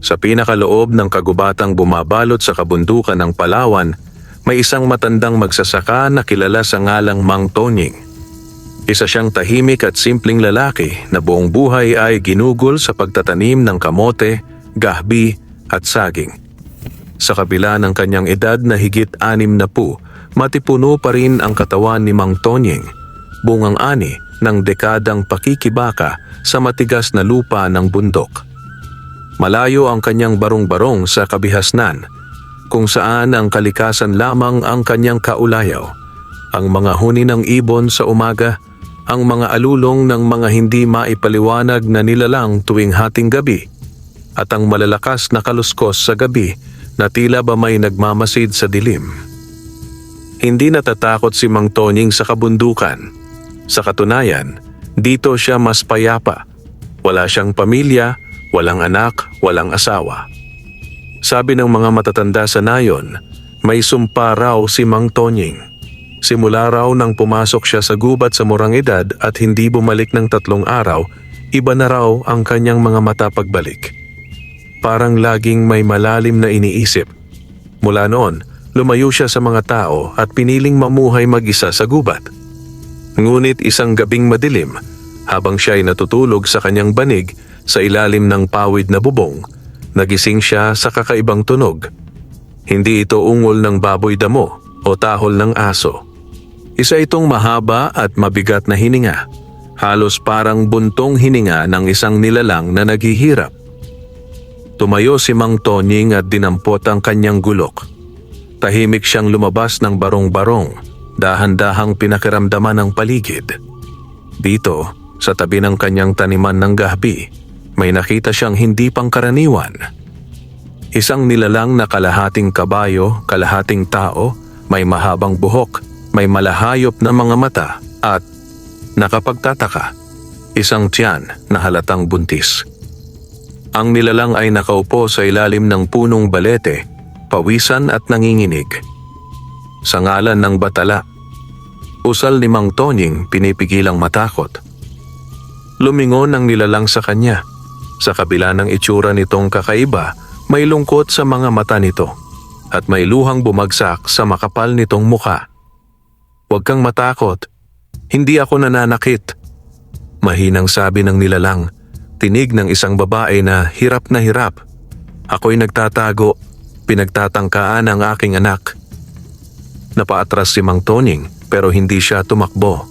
Sa pinakaloob ng kagubatang bumabalot sa kabundukan ng Palawan, may isang matandang magsasaka na kilala sa ngalang Mang Tonying. Isa siyang tahimik at simpleng lalaki na buong buhay ay ginugol sa pagtatanim ng kamote, gahbi at saging. Sa kabila ng kanyang edad na higit 60, matipuno pa rin ang katawan ni Mang Tonying, bungang-ani ng dekadang pakikibaka sa matigas na lupa ng bundok. Malayo ang kanyang barong-barong sa kabihasnan, kung saan ang kalikasan lamang ang kanyang kaulayaw. Ang mga huni ng ibon sa umaga, ang mga alulong ng mga hindi maipaliwanag na nilalang tuwing hating gabi, at ang malalakas na kaluskos sa gabi na tila ba may nagmamasid sa dilim. Hindi natatakot si Mang Tonying sa kabundukan. Sa katunayan, dito siya mas payapa. Wala siyang pamilya, walang anak, walang asawa. Sabi ng mga matatanda sa nayon, may sumpa raw si Mang Tonying. Simula raw nang pumasok siya sa gubat sa murang edad at hindi bumalik ng 3 araw, iba na raw ang kanyang mga mata pagbalik. Parang laging may malalim na iniisip. Mula noon, lumayo siya sa mga tao at piniling mamuhay mag-isa sa gubat. Ngunit isang gabing madilim, habang siya ay natutulog sa kanyang banig sa ilalim ng pawid na bubong, nagising siya sa kakaibang tunog. Hindi ito ungol ng baboy damo o tahol ng aso. Isa itong mahaba at mabigat na hininga, halos parang buntong hininga ng isang nilalang na naghihirap. Tumayo si Mang Tonying at dinampot ang kanyang gulok. Tahimik siyang lumabas ng barong-barong, dahan-dahang pinakiramdaman ang paligid. Dito, sa tabi ng kanyang taniman ng gahbi, may nakita siyang hindi pangkaraniwan. Isang nilalang na kalahating kabayo, kalahating tao, may mahabang buhok, may malahayop na mga mata at, nakapagtataka, isang tiyan na halatang buntis. Ang nilalang ay nakaupo sa ilalim ng punong balete, pawisan at nanginginig. Sa ngalan ng batala, usal ni Mang Tonying pinipigilang matakot. Lumingon ang nilalang sa kanya. Sa kabila ng itsura nitong kakaiba, may lungkot sa mga mata nito at may luhang bumagsak sa makapal nitong muka. "Huwag kang matakot. Hindi ako nananakit," mahinang sabi ng nilalang, tinig ng isang babae na hirap na hirap. "Ako'y nagtatago. Pinagtatangkaan ang aking anak." Napaatras si Mang Tonying pero hindi siya tumakbo.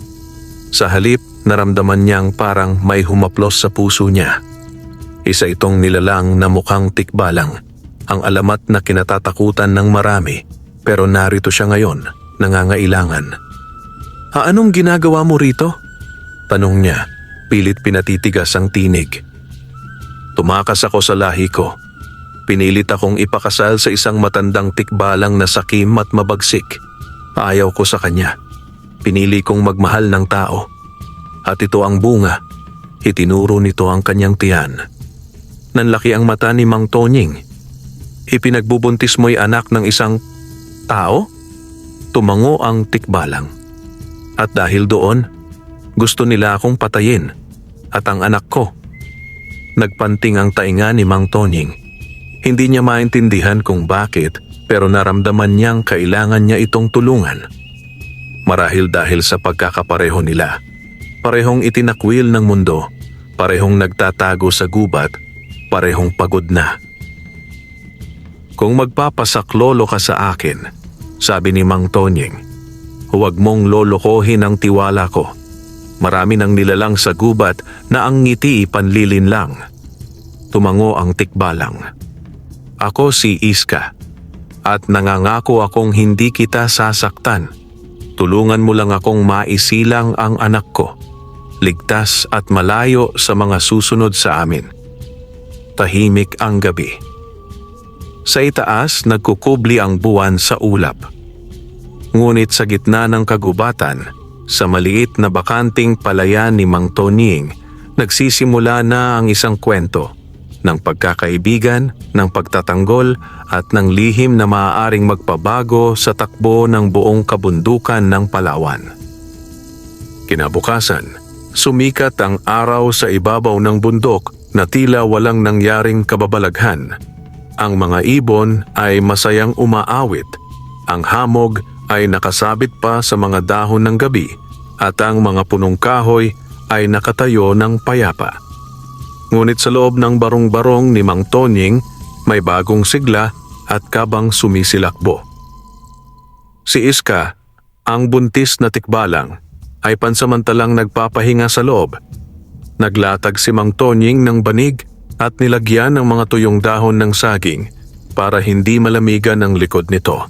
Sa halip, naramdaman niyang parang may humaplos sa puso niya. Isa itong nilalang na mukhang tikbalang, ang alamat na kinatatakutan ng marami, pero narito siya ngayon, nangangailangan. "Anong ginagawa mo rito?" tanong niya, pilit pinatitigas ang tinig. "Tumakas ako sa lahi ko. Pinilit akong ipakasal sa isang matandang tikbalang na sakim at mabagsik. Ayaw ko sa kanya. Pinili kong magmahal ng tao. At ito ang bunga." Itinuro nito ang kanyang tiyan. Nanlaki ang mata ni Mang Tonying. "Ipinagbubuntis mo'y anak ng isang tao?" Tumango ang tikbalang. "At dahil doon, gusto nila akong patayin. At ang anak ko." Nagpanting ang tainga ni Mang Tonying. Hindi niya maintindihan kung bakit, pero naramdaman niyang kailangan niya itong tulungan. Marahil dahil sa pagkakapareho nila. Parehong itinakwil ng mundo, parehong nagtatago sa gubat, parehong pagod na. "Kung magpapasaklolo ka sa akin," sabi ni Mang Tonying, "huwag mong lolokohin ang tiwala ko. Marami nang nilalang sa gubat na ang ngiti panlilin lang." Tumango ang tikbalang. "Ako si Iska, at nangangako akong hindi kita sasaktan. Tulungan mo lang akong maisilang ang anak ko, ligtas at malayo sa mga susunod sa amin." Tahimik ang gabi. Sa itaas, nagkukubli ang buwan sa ulap. Ngunit sa gitna ng kagubatan, sa maliit na bakanting palayan ni Mang Tonying, nagsisimula na ang isang kwento ng pagkakaibigan, ng pagtatanggol at ng lihim na maaaring magpabago sa takbo ng buong kabundukan ng Palawan. Kinabukasan, sumikat ang araw sa ibabaw ng bundok na tila walang nangyaring kababalaghan. Ang mga ibon ay masayang umaawit. Ang hamog ay nakasabit pa sa mga dahon ng gabi at ang mga punong kahoy ay nakatayo ng payapa. Ngunit sa loob ng barong-barong ni Mang Tonying may bagong sigla at kabang sumisilakbo. Si Iska, ang buntis na tikbalang, ay pansamantalang nagpapahinga sa loob. Naglatag si Mang Tonying ng banig at nilagyan ng mga tuyong dahon ng saging para hindi malamigan ang likod nito.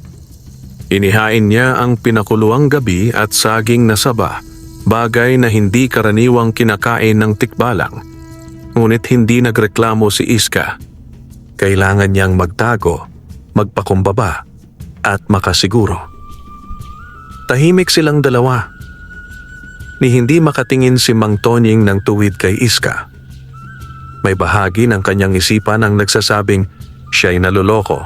Inihain niya ang pinakuluang gabi at saging na saba, bagay na hindi karaniwang kinakain ng tikbalang. Ngunit hindi nagreklamo si Iska. Kailangan niyang magtago, magpakumbaba, at makasiguro. Tahimik silang dalawa. Ni hindi makatingin si Mang Tonying ng tuwid kay Iska. May bahagi ng kanyang isipan ang nagsasabing siya'y naloloko.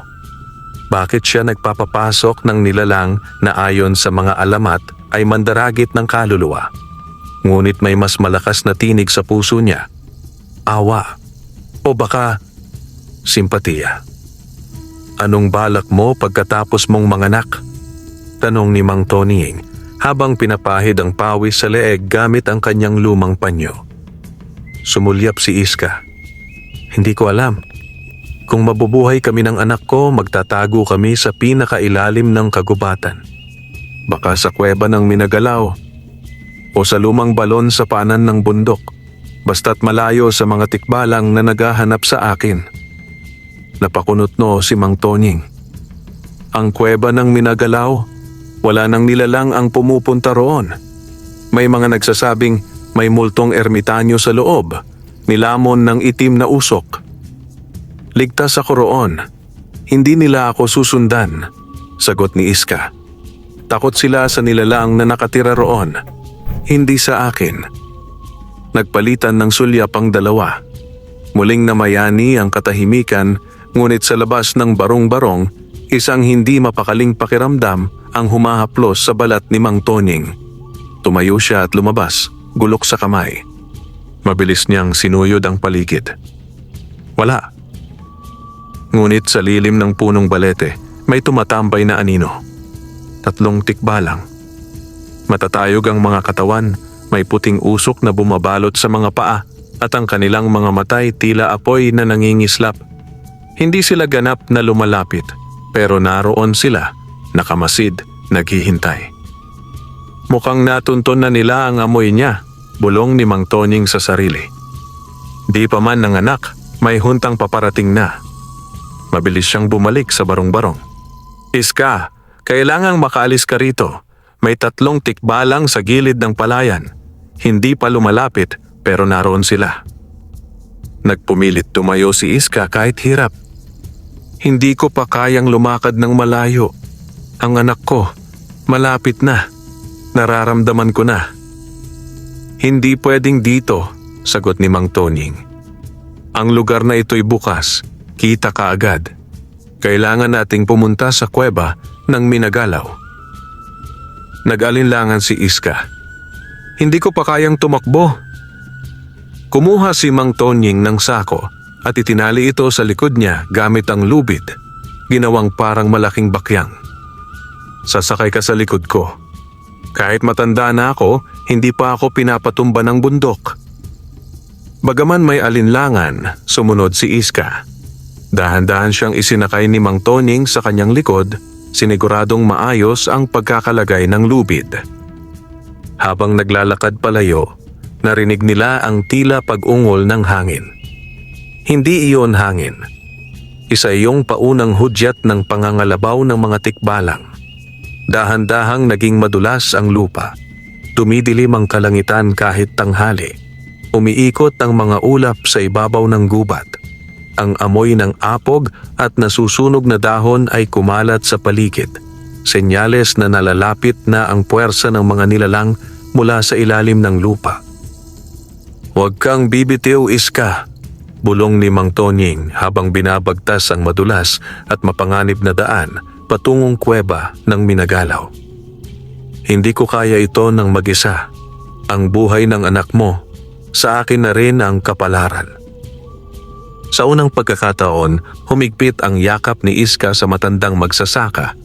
Bakit siya nagpapapasok ng nilalang na ayon sa mga alamat ay mandaragit ng kaluluwa? Ngunit may mas malakas na tinig sa puso niya. Awa. O baka simpatiya. Anong balak mo pagkatapos mong manganak? Tanong ni Mang Tonying habang pinapahid ang pawis sa leeg gamit ang kanyang lumang panyo. Sumulyap si Iska. Hindi ko alam. Kung mabubuhay kami ng anak ko, magtatago kami sa pinakailalim ng kagubatan. Baka sa kuweba ng Minagalaw o sa lumang balon sa paanan ng bundok, basta't malayo sa mga tikbalang na naghahanap sa akin. Napakunotno si Mang Tonying. Ang kuweba ng Minagalaw, wala nang nilalang ang pumupunta roon. May mga nagsasabing may multong ermitanyo sa loob, nilamon ng itim na usok. Ligtas ako roon. Hindi nila ako susundan, sagot ni Iska. Takot sila sa nilalang na nakatira roon, hindi sa akin. Nagpalitan ng sulyap ang dalawa. Muling namayani ang katahimikan, ngunit sa labas ng barong-barong, isang hindi mapakaling pakiramdam ang humahaplos sa balat ni Mang Tonying. Tumayo siya at lumabas, gulok sa kamay. Mabilis niyang sinuyod ang paligid. Wala. Ngunit sa lilim ng punong balete, may tumatambay na anino. 3 tikbalang. Matatayog ang mga katawan, may puting usok na bumabalot sa mga paa at ang kanilang mga matay tila apoy na nangingislap. Hindi sila ganap na lumalapit, pero naroon sila, nakamasid, naghihintay. Mukhang natunton na nila ang amoy niya, bulong ni Mang Tonying sa sarili. Di pa man nanganak, may huntang paparating na. Mabilis siyang bumalik sa barong-barong. Iska, kailangang makaalis ka rito. May 3 tikbalang sa gilid ng palayan. Hindi pa lumalapit, pero naroon sila. Nagpumilit tumayo si Iska kahit hirap. Hindi ko pa kayang lumakad ng malayo. Ang anak ko, malapit na. Nararamdaman ko na. Hindi pwedeng dito, sagot ni Mang Tonying. Ang lugar na ito'y bukas, kita ka agad. Kailangan nating pumunta sa kuweba ng Minagalaw. Nag-alinlangan si Iska. Hindi ko pa kayang tumakbo. Kumuha si Mang Tonying ng sako at itinali ito sa likod niya gamit ang lubid, ginawang parang malaking bakyang. Sasakay ka sa likod ko. Kahit matanda na ako, hindi pa ako pinapatumba ng bundok. Bagaman may alinlangan, sumunod si Iska. Dahan-dahan siyang isinakay ni Mang Tonying sa kanyang likod, siniguradong maayos ang pagkakalagay ng lubid. Habang naglalakad palayo, narinig nila ang tila pag-ungol ng hangin. Hindi iyon hangin. Isa iyong paunang hudyat ng pangangalabaw ng mga tikbalang. Dahan-dahang naging madulas ang lupa. Tumidilim ang kalangitan kahit tanghali. Umiikot ang mga ulap sa ibabaw ng gubat. Ang amoy ng apog at nasusunog na dahon ay kumalat sa paligid. Senyales na nalalapit na ang puwersa ng mga nilalang mula sa ilalim ng lupa. Huwag kang bibitiw, Iska, bulong ni Mang Tonying habang binabagtas ang madulas at mapanganib na daan patungong kuweba ng Minagalaw. Hindi ko kaya ito ng mag-isa. Ang buhay ng anak mo, sa akin na rin ang kapalaran. Sa unang pagkakataon, humigpit ang yakap ni Iska sa matandang magsasaka.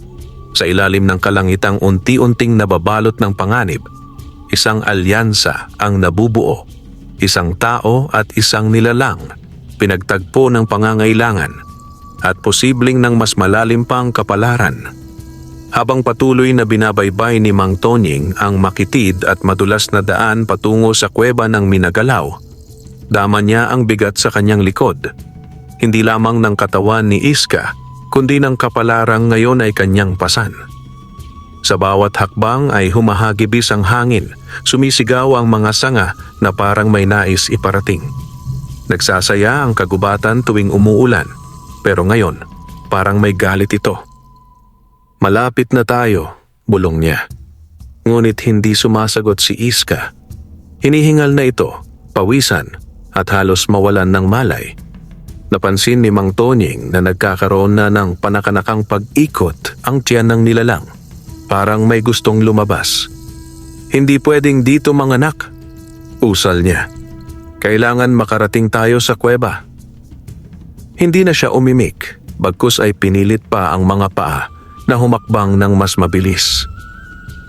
Sa ilalim ng kalangitang unti-unting nababalot ng panganib, isang alyansa ang nabubuo, isang tao at isang nilalang, pinagtagpo ng pangangailangan at posibleng ng mas malalim pang kapalaran. Habang patuloy na binabaybay ni Mang Tonying ang makitid at madulas na daan patungo sa kuweba ng Minagalaw, dama niya ang bigat sa kanyang likod. Hindi lamang ng katawan ni Iska, kundi ng kapalarang ngayon ay kanyang pasan. Sa bawat hakbang ay humahagibis ang hangin, sumisigaw ang mga sanga na parang may nais iparating. Nagsasaya ang kagubatan tuwing umuulan, pero ngayon parang may galit ito. Malapit na tayo, bulong niya. Ngunit hindi sumasagot si Iska. Hinihingal na ito, pawisan at halos mawalan ng malay. Napansin ni Mang Tonying na nagkakaroon na ng panakanakang pag-ikot ang tiyan ng nilalang. Parang may gustong lumabas. Hindi pwedeng dito manganak, usal niya. Kailangan makarating tayo sa kuweba. Hindi na siya umimik, bagkus ay pinilit pa ang mga paa na humakbang ng mas mabilis.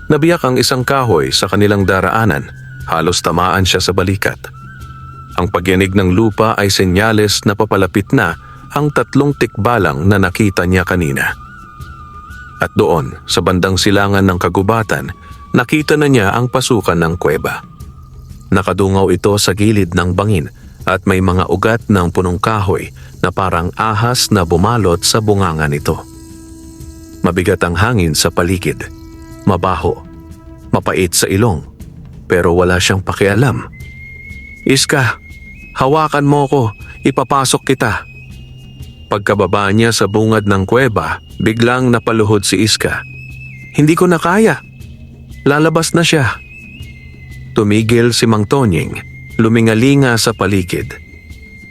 Nabiyak ang isang kahoy sa kanilang daraanan, halos tamaan siya sa balikat. Ang pagyanig ng lupa ay senyales na papalapit na ang 3 tikbalang na nakita niya kanina. At doon, sa bandang silangan ng kagubatan, nakita na niya ang pasukan ng kuweba. Nakadungaw ito sa gilid ng bangin at may mga ugat ng punong kahoy na parang ahas na bumalot sa bunganga nito. Mabigat ang hangin sa paligid, mabaho, mapait sa ilong, pero wala siyang pakialam. Iska, hawakan mo ko, ipapasok kita. Pagkababa niya sa bungad ng kuweba, biglang napaluhod si Iska. Hindi ko na kaya. Lalabas na siya. Tumigil si Mang Tonying, lumingalinga sa paligid.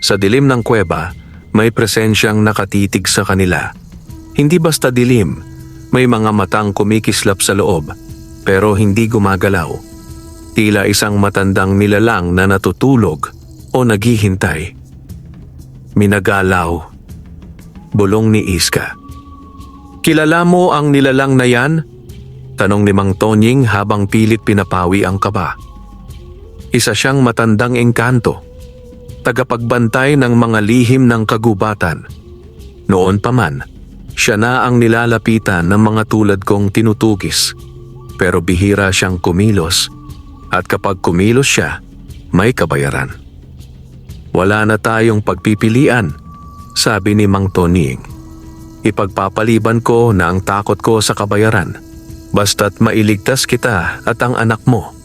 Sa dilim ng kuweba, may presensyang nakatitig sa kanila. Hindi basta dilim, may mga matang kumikislap sa loob, pero hindi gumagalaw. Tila isang matandang nilalang na natutulog o naghihintay. Minagalaw, bulong ni Iska. Kilala mo ang nilalang na yan? Tanong ni Mang Tonying habang pilit pinapawi ang kaba. Isa siyang matandang engkanto, tagapagbantay ng mga lihim ng kagubatan. Noon pa man, siya na ang nilalapitan ng mga tulad kong tinutugis, pero bihira siyang kumilos at kapag kumilos siya, may kabayaran. Wala na tayong pagpipilian, sabi ni Mang Tonying. Ipagpapaliban ko na ang takot ko sa kabayaran, basta't mailigtas kita at ang anak mo.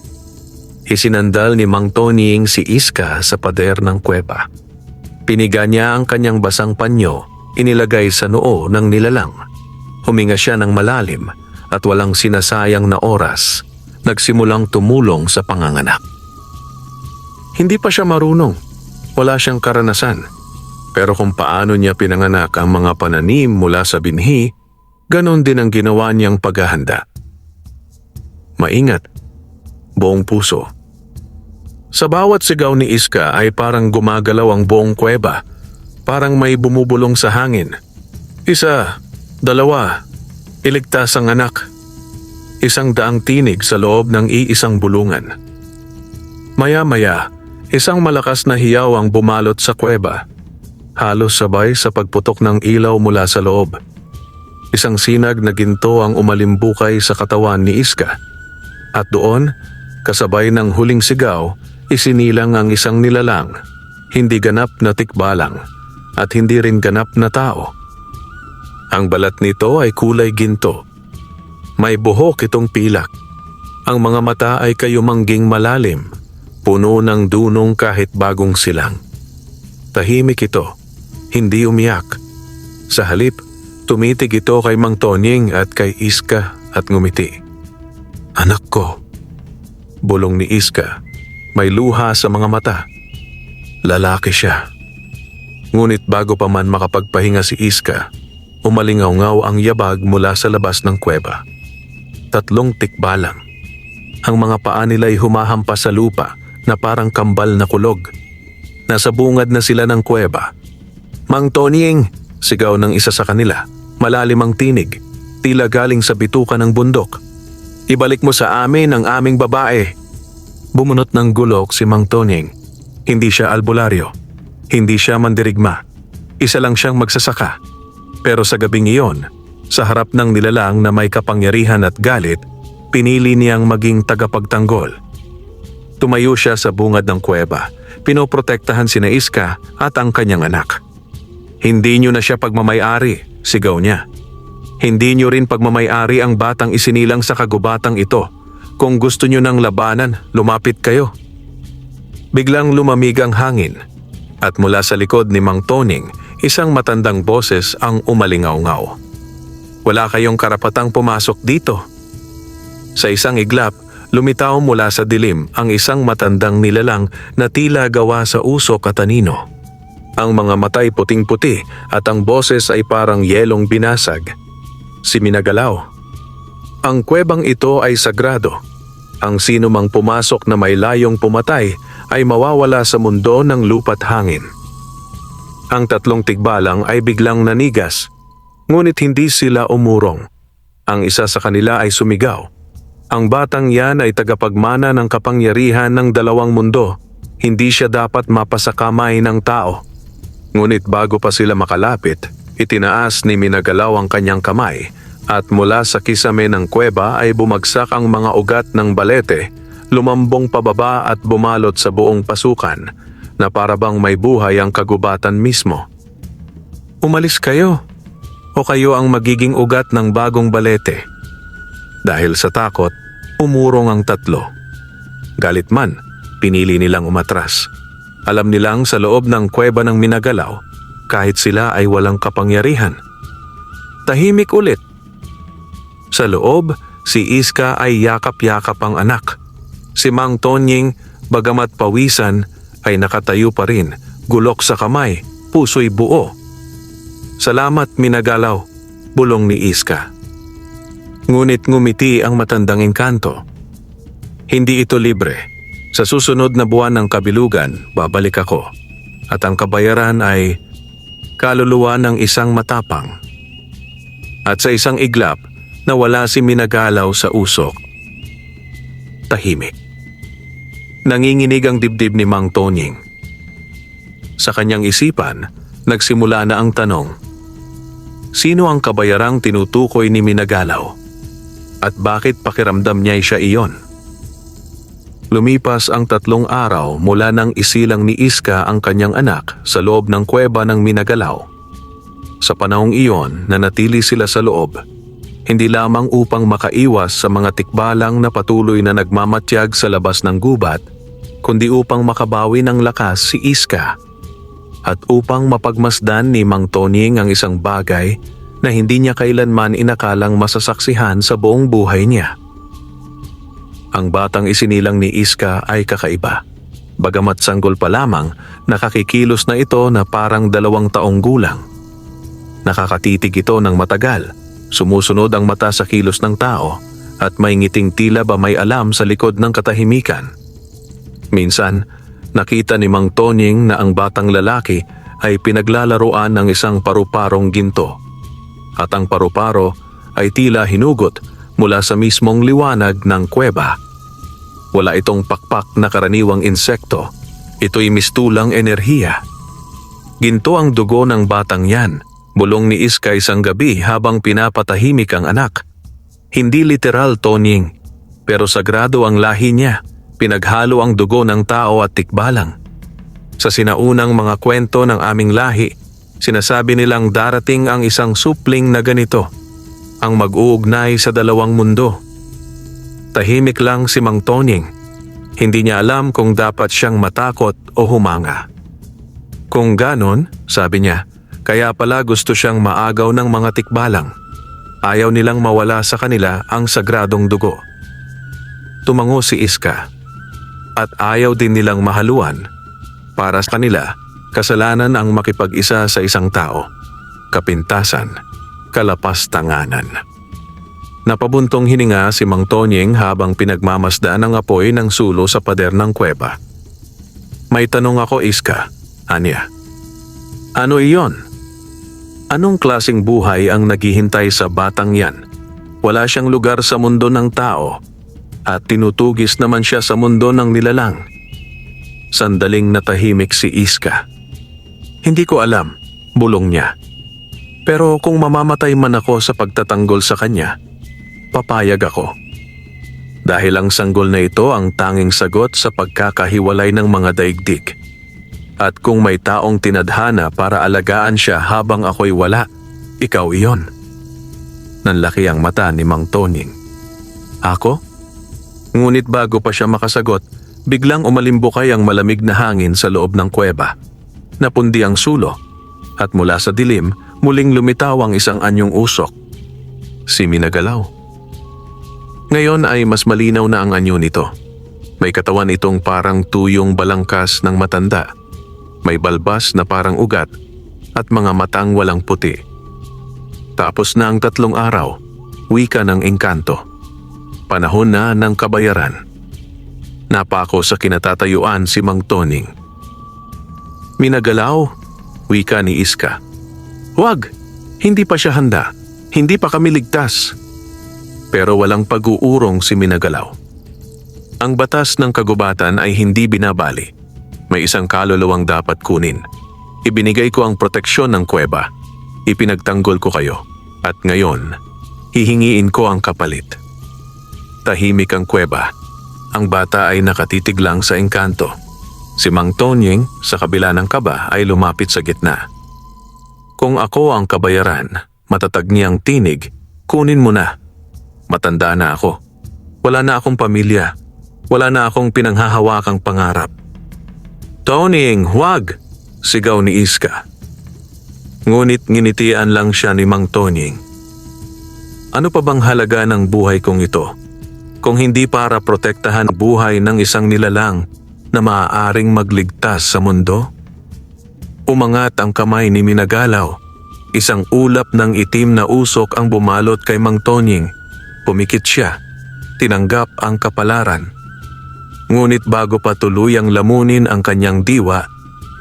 Isinandal ni Mang Tonying si Iska sa pader ng kuweba. Piniga niya ang kanyang basang panyo, inilagay sa noo ng nilalang. Huminga siya ng malalim at walang sinasayang na oras, nagsimulang tumulong sa panganganak. Hindi pa siya marunong, wala siyang karanasan. Pero kung paano niya pinanganak ang mga pananim mula sa binhi, ganon din ang ginawa niyang paghahanda. Maingat, buong puso. Sa bawat sigaw ni Iska ay parang gumagalaw ang buong kuweba, parang may bumubulong sa hangin. 1, 2, iligtas ang anak. 100 tinig sa loob ng iisang bulungan. Maya-maya, isang malakas na hiyaw ang bumalot sa kuweba. Halos sabay sa pagputok ng ilaw mula sa loob. Isang sinag na ginto ang umalimbukay sa katawan ni Iska. At doon, kasabay ng huling sigaw, isinilang ang isang nilalang, hindi ganap na tikbalang at hindi rin ganap na tao. Ang balat nito ay kulay ginto. May buhok itong pilak. Ang mga mata ay kayumangging malalim, puno ng dunong kahit bagong silang. Tahimik ito, hindi umiyak. Sa halip, tumitig ito kay Mang Tonying at kay Iska at ngumiti. Anak ko, bulong ni Iska, may luha sa mga mata. Lalaki siya. Ngunit bago pa man makapagpahinga si Iska, umalingaw-ngaw ang yabag mula sa labas ng kuweba. 3 tikbalang. Ang mga paa nila'y humahampas sa lupa na parang kambal na kulog. Nasa bungad na sila ng kuweba. Mang Tonying, sigaw ng isa sa kanila. Malalim ang tinig, tila galing sa bituka ng bundok. Ibalik mo sa amin ang aming babae. Bumunot ng gulok si Mang Tonying. Hindi siya albularyo. Hindi siya mandirigma. Isa lang siyang magsasaka. Pero sa gabing iyon, sa harap ng nilalang na may kapangyarihan at galit, pinili niyang maging tagapagtanggol. Tumayo siya sa bungad ng kuweba. Pinoprotektahan sina Iska at ang kanyang anak. Hindi niyo na siya pagmamay-ari, sigaw niya. Hindi niyo rin pagmamay-ari ang batang isinilang sa kagubatang ito. Kung gusto niyo ng labanan, lumapit kayo. Biglang lumamig ang hangin at mula sa likod ni Mang Toning, isang matandang boses ang umalingaw-ngaw. Wala kayong karapatang pumasok dito. Sa isang iglap, lumitaw mula sa dilim ang isang matandang nilalang na tila gawa sa usok at anino. Ang mga matay puting-puti at ang boses ay parang yelong binasag. Si Minagalaw. Ang kuwebang ito ay sagrado. Ang sino mang pumasok na may layong pumatay ay mawawala sa mundo ng lupa't hangin. Ang tatlong tigbalang ay biglang nanigas, ngunit hindi sila umurong. Ang isa sa kanila ay sumigaw. Ang batang yan ay tagapagmana ng kapangyarihan ng dalawang mundo. Hindi siya dapat mapasakamay ng tao. Ngunit bago pa sila makalapit, itinaas ni Minagalaw ang kanyang kamay at mula sa kisame ng kuweba ay bumagsak ang mga ugat ng balete, lumambong pababa at bumalot sa buong pasukan na parabang may buhay ang kagubatan mismo. Umalis kayo o kayo ang magiging ugat ng bagong balete. Dahil sa takot, umurong ang tatlo. Galit man, pinili nilang umatras. Alam nilang sa loob ng kuweba ng Minagalaw, kahit sila ay walang kapangyarihan. Tahimik ulit. Sa loob, si Iska ay yakap-yakap ang anak. Si Mang Tonying, bagamat pawisan, ay nakatayo pa rin, gulok sa kamay, puso'y buo. Salamat Minagalaw, bulong ni Iska. Ngunit ngumiti ang matandang engkanto. Hindi ito libre. Sa susunod na buwan ng kabilugan, babalik ako. At ang kabayaran ay kaluluwa ng isang matapang. At sa isang iglap, nawala si Minagalaw sa usok. Tahimik. Nanginginig ang dibdib ni Mang Tonying. Sa kanyang isipan, nagsimula na ang tanong. Sino ang kabayarang tinutukoy ni Minagalaw? At bakit pakiramdam niya siya iyon? Lumipas ang 3 araw mula nang isilang ni Iska ang kanyang anak sa loob ng kuweba ng Minagalaw. Sa panahong iyon, nanatili sila sa loob, hindi lamang upang makaiwas sa mga tikbalang na patuloy na nagmamatyag sa labas ng gubat, kundi upang makabawi ng lakas si Iska at upang mapagmasdan ni Mang Tonying ang isang bagay na hindi niya kailanman inakalang masasaksihan sa buong buhay niya. Ang batang isinilang ni Iska ay kakaiba. Bagamat sanggol pa lamang, nakakikilos na ito na parang 2 taong gulang. Nakakatitig ito ng matagal, sumusunod ang mata sa kilos ng tao at may ngiting tila ba may alam sa likod ng katahimikan. Minsan, nakita ni Mang Tonying na ang batang lalaki ay pinaglalaroan ng isang paru-parong ginto. At ang paru-paro ay tila hinugot mula sa mismong liwanag ng kuweba. Wala itong pakpak na karaniwang insekto. Ito'y mistulang enerhiya. Ginto ang dugo ng batang yan, bulong ni Iska isang gabi habang pinapatahimik ang anak. Hindi literal, Tonying, pero sagrado ang lahi niya. Pinaghalo ang dugo ng tao at tikbalang. Sa sinaunang mga kwento ng aming lahi, sinasabi nilang darating ang isang supling na ganito, ang mag-uugnay sa 2 mundo. Tahimik lang si Mang Tonying. Hindi niya alam kung dapat siyang matakot o humanga. Kung ganon, sabi niya, kaya pala gusto siyang maagaw ng mga tikbalang. Ayaw nilang mawala sa kanila ang sagradong dugo. Tumango si Iska. At ayaw din nilang mahaluan. Para sa kanila, kasalanan ang makipag-isa sa isang tao. Kapintasan. Kalapastanganan. Napabuntong hininga si Mang Tonying habang pinagmamasdaan ang apoy ng sulo sa pader ng kuweba. May tanong ako, Iska, Anya. Ano iyon? Anong klaseng buhay ang naghihintay sa batang yan? Wala siyang lugar sa mundo ng tao at tinutugis naman siya sa mundo ng nilalang. Sandaling natahimik si Iska. Hindi ko alam, bulong niya. Pero kung mamamatay man ako sa pagtatanggol sa kanya, papayag ako. Dahil ang sanggol na ito ang tanging sagot sa pagkakahiwalay ng mga daigdig. At kung may taong tinadhana para alagaan siya habang ako'y wala, ikaw iyon. Nanlaki ang mata ni Mang Tonying. Ako? Ngunit bago pa siya makasagot, biglang umalimbukay ang malamig na hangin sa loob ng kuweba. Napundi ang sulo, at mula sa dilim, muling lumitaw ang isang anyong usok. Si Minagalaw. Ngayon ay mas malinaw na ang anyo nito. May katawan itong parang tuyong balangkas ng matanda. May balbas na parang ugat at mga matang walang puti. Tapos na ang 3 araw, wika ng engkanto. Panahon na ng kabayaran. Napako sa kinatatayuan si Mang Tonying. Minagalaw, wika ni Iska. Huwag, hindi pa siya handa. Hindi pa kami ligtas. Pero walang pag-uurong si Minagalaw. Ang batas ng kagubatan ay hindi binabali. May isang kaluluwang dapat kunin. Ibinigay ko ang proteksyon ng kuweba. Ipinagtanggol ko kayo. At ngayon, hihingiin ko ang kapalit. Tahimik ang kuweba. Ang bata ay nakatitig lang sa engkanto. Si Mang Tonying, sa kabila ng kaba, ay lumapit sa gitna. Kung ako ang kabayaran, matatag niyang tinig, kunin mo na. Matanda na ako. Wala na akong pamilya. Wala na akong pinanghahawakang pangarap. Tonying, huwag! Sigaw ni Iska. Ngunit nginitian lang siya ni Mang Tonying. Ano pa bang halaga ng buhay kong ito? Kung hindi para protektahan ang buhay ng isang nilalang na maaaring magligtas sa mundo? Umangat ang kamay ni Minagalaw. Isang ulap ng itim na usok ang bumalot kay Mang Tonying. Pumikit siya. Tinanggap ang kapalaran. Ngunit bago pa tuluyang lamunin ang kanyang diwa,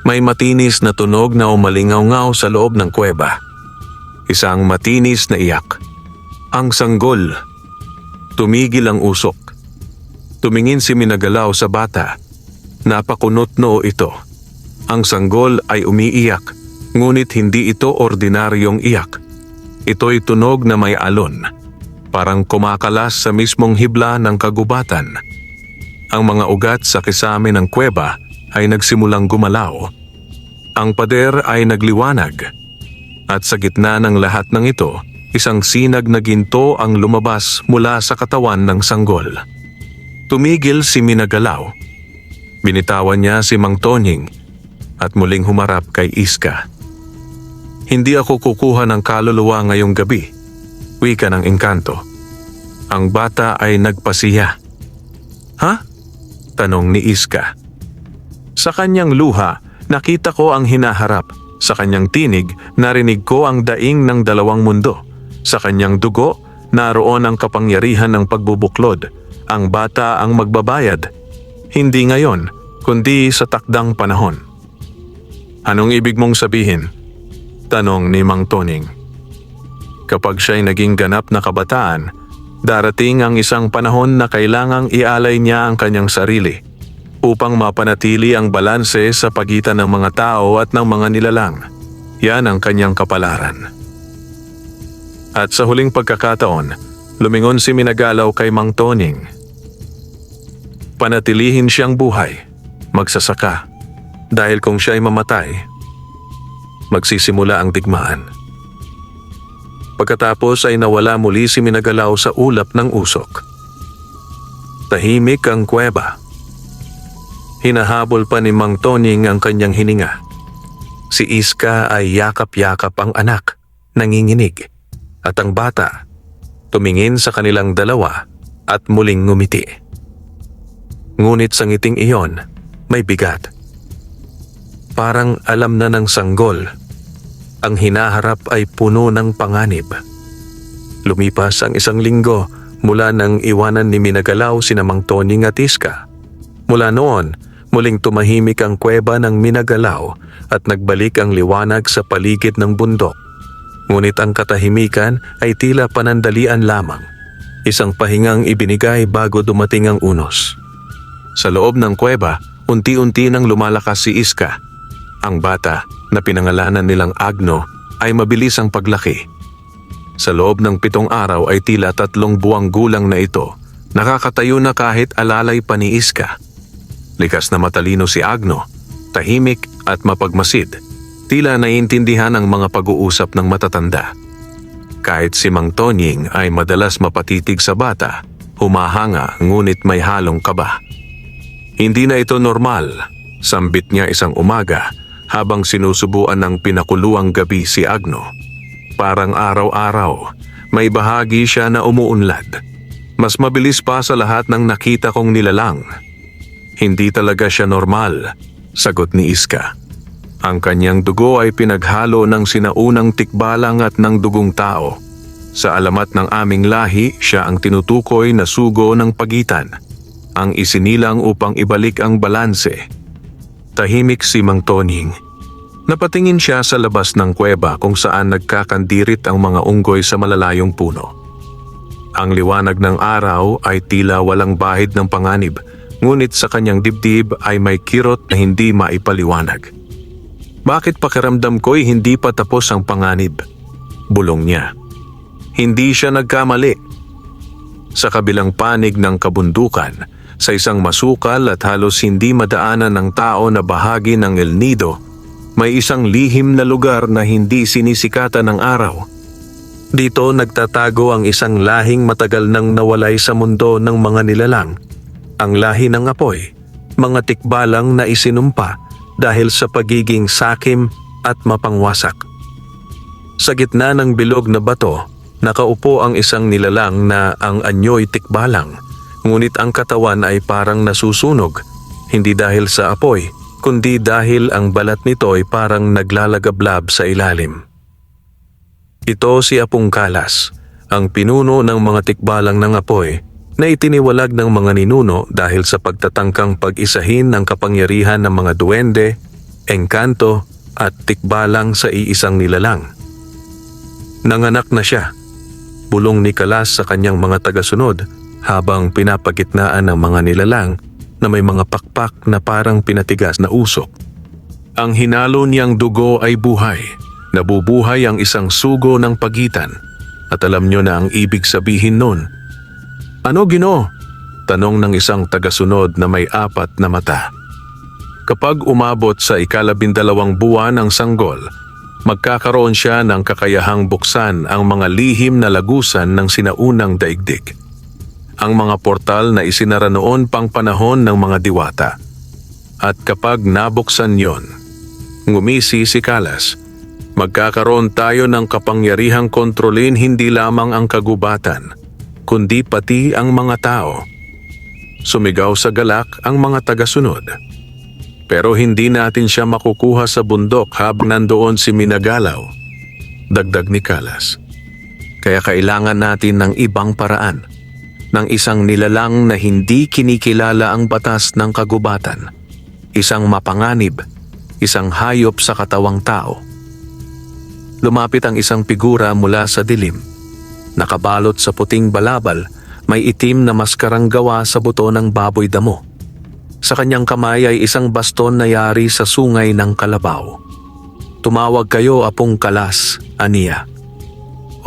may matinis na tunog na umalingaw-ngaw sa loob ng kuweba. Isang matinis na iyak. Ang sanggol. Tumigil ang usok. Tumingin si Minagalaw sa bata. Napakunot noo ito. Ang sanggol ay umiiyak, ngunit hindi ito ordinaryong iyak. Ito'y tunog na may alon. Parang kumakalas sa mismong hibla ng kagubatan. Ang mga ugat sa kisame ng kuweba ay nagsimulang gumalaw. Ang pader ay nagliwanag. At sa gitna ng lahat ng ito, isang sinag na ginto ang lumabas mula sa katawan ng sanggol. Tumigil si Minagalaw. Binitawan niya si Mang Tonying at muling humarap kay Iska. Hindi ako kukuha ng kaluluwa ngayong gabi, wika ng engkanto. Ang bata ay nagpasiya. Ha? Tanong ni Iska. Sa kanyang luha, nakita ko ang hinaharap. Sa kanyang tinig, narinig ko ang daing ng 2 mundo. Sa kanyang dugo, naroon ang kapangyarihan ng pagbubuklod. Ang bata ang magbabayad. Hindi ngayon, kundi sa takdang panahon. Anong ibig mong sabihin? Tanong ni Mang Tonying. Kapag siya'y naging ganap na kabataan, darating ang isang panahon na kailangang ialay niya ang kanyang sarili upang mapanatili ang balanse sa pagitan ng mga tao at ng mga nilalang. Yan ang kanyang kapalaran. At sa huling pagkakataon, lumingon si Minagalaw kay Mang Tonying. Panatilihin siyang buhay, magsasaka, dahil kung siya'y mamatay, magsisimula ang digmaan. Pagkatapos ay nawala muli si Minagalaw sa ulap ng usok. Tahimik ang kuweba. Hinahabol pa ni Mang Tonying ang kanyang hininga. Si Iska ay yakap-yakap ang anak, nanginginig, at ang bata tumingin sa kanilang dalawa at muling ngumiti. Ngunit sa ngiting iyon, may bigat. Parang alam na ng sanggol. Ang hinaharap ay puno ng panganib. Lumipas ang 1 linggo mula nang iwanan ni Minagalaw sina Mang Tonying at Iska. Mula noon, Muling tumahimik ang kuweba ng Minagalaw at nagbalik ang liwanag sa paligid ng bundok. Ngunit ang katahimikan ay tila panandalian lamang. Isang pahingang ibinigay bago dumating ang unos. Sa loob ng kuweba, unti-unti nang lumalakas si Iska. Ang bata na pinangalanan nilang Agno ay mabilis ang paglaki. Sa loob ng 7 araw ay tila 3 buwang gulang na ito. Nakakatayo na kahit alalay pa ni Iska. Likas na matalino si Agno, tahimik at mapagmasid. Tila naiintindihan ang mga pag-uusap ng matatanda. Kahit si Mang Tonying ay madalas mapatitig sa bata, humahanga ngunit may halong kaba. Hindi na ito normal, sambit niya isang umaga habang sinusubuan ng pinakuluang gabi si Agno. Parang araw-araw, may bahagi siya na umuunlad. Mas mabilis pa sa lahat ng nakita kong nilalang. Hindi talaga siya normal, sagot ni Iska. Ang kanyang dugo ay pinaghalo ng sinaunang tikbalang at ng dugong tao. Sa alamat ng aming lahi, siya ang tinutukoy na sugo ng pagitan. Ang isinilang upang ibalik ang balanse. Tahimik si Mang Tonying. Napatingin siya sa labas ng kuweba kung saan nagkakandirit ang mga unggoy sa malalayong puno. Ang liwanag ng araw ay tila walang bahid ng panganib, ngunit sa kanyang dibdib ay may kirot na hindi maipaliwanag. Bakit pakiramdam ko'y hindi pa tapos ang panganib? Bulong niya. Hindi siya nagkamali. Sa kabilang panig ng kabundukan, sa isang masukal at halos hindi madaanan ng tao na bahagi ng El Nido, may isang lihim na lugar na hindi sinisikatan ng araw. Dito nagtatago ang isang lahing matagal nang nawalay sa mundo ng mga nilalang. Ang lahi ng apoy, mga tikbalang na isinumpa dahil sa pagiging sakim at mapangwasak. Sa gitna ng bilog na bato, nakaupo ang isang nilalang na ang anyo'y tikbalang, ngunit ang katawan ay parang nasusunog, hindi dahil sa apoy, kundi dahil ang balat nito ay parang naglalagablab sa ilalim. Ito si Apong Kalas, ang pinuno ng mga tikbalang ng apoy, na itiniwalag ng mga ninuno dahil sa pagtatangkang pag-isahin ng kapangyarihan ng mga duwende, engkanto at tikbalang sa iisang nilalang. Nanganak na siya, bulong ni Kalas sa kanyang mga tagasunod habang pinapagitnaan ng mga nilalang na may mga pakpak na parang pinatigas na usok. Ang hinalo niyang dugo ay buhay, nabubuhay ang isang sugo ng pagitan at alam niyo na ang ibig sabihin nun. Ano Ginoo? Tanong ng isang tagasunod na may 4 na mata. Kapag umabot sa 12 buwan ng sanggol, magkakaroon siya ng kakayahang buksan ang mga lihim na lagusan ng sinaunang daigdig. Ang mga portal na isinara noon pang panahon ng mga diwata. At kapag nabuksan yon, ngumisi si Kalas, magkakaroon tayo ng kapangyarihang kontrolin hindi lamang ang kagubatan, kundi pati ang mga tao. Sumigaw sa galak ang mga tagasunod. Pero hindi natin siya makukuha sa bundok habang nandoon si Minagalaw, dagdag ni Kalas. Kaya kailangan natin ng ibang paraan, ng isang nilalang na hindi kinikilala ang batas ng kagubatan, isang mapanganib, isang hayop sa katawang tao. Lumapit ang isang figura mula sa dilim. Nakabalot sa puting balabal, may itim na maskarang gawa sa buto ng baboy damo. Sa kanyang kamay ay isang baston na yari sa sungay ng kalabaw. Tumawag kayo, Apong Kalas, aniya.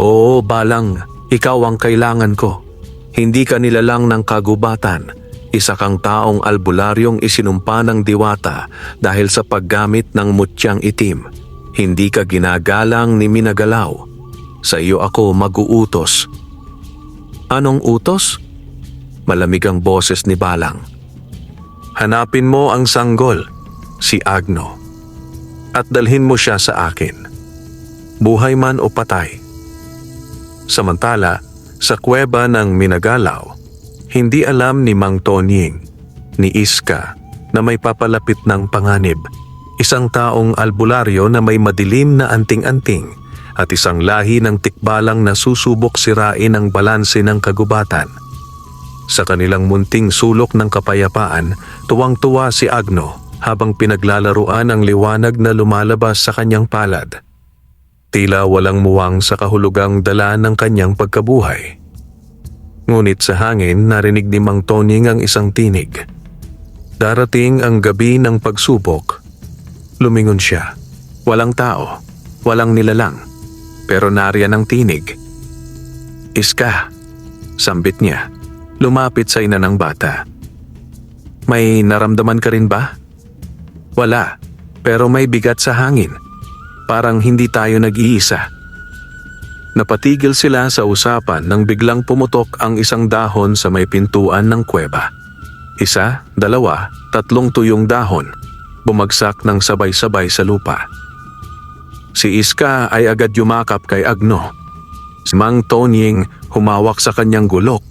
Oo, Balang, ikaw ang kailangan ko. Hindi ka nilalang ng kagubatan. Isa kang taong albularyong isinumpa ng diwata dahil sa paggamit ng mutyang itim. Hindi ka ginagalang ni Minagalaw. Sa iyo ako mag-uutos. Anong utos? Malamig ang boses ni Balang. Hanapin mo ang sanggol, si Agno, at dalhin mo siya sa akin, buhay man o patay. Samantala, sa kuweba ng Minagalaw, hindi alam ni Mang Tonying, ni Iska, na may papalapit ng panganib, isang taong albularyo na may madilim na anting-anting at isang lahi ng tikbalang na susubok sirain ang balanse ng kagubatan. Sa kanilang munting sulok ng kapayapaan, tuwang-tuwa si Agno habang pinaglalaruan ang liwanag na lumalabas sa kanyang palad. Tila walang muwang sa kahulugang dala ng kanyang pagkabuhay. Ngunit sa hangin narinig ni Mang Tonying ang isang tinig. Darating ang gabi ng pagsubok. Lumingon siya. Walang tao, walang nilalang, pero nariyan ang tinig. "Iska," sambit niya. Lumapit sa ina ng bata. "May naramdaman ka rin ba?" "Wala, pero may bigat sa hangin. Parang hindi tayo nag-iisa." Napatigil sila sa usapan nang biglang pumutok ang isang dahon sa may pintuan ng kuweba. 1, 2, 3 tuyong dahon, bumagsak ng sabay-sabay sa lupa. Si Iska ay agad yumakap kay Agno. Si Mang Tonying humawak sa kanyang gulok.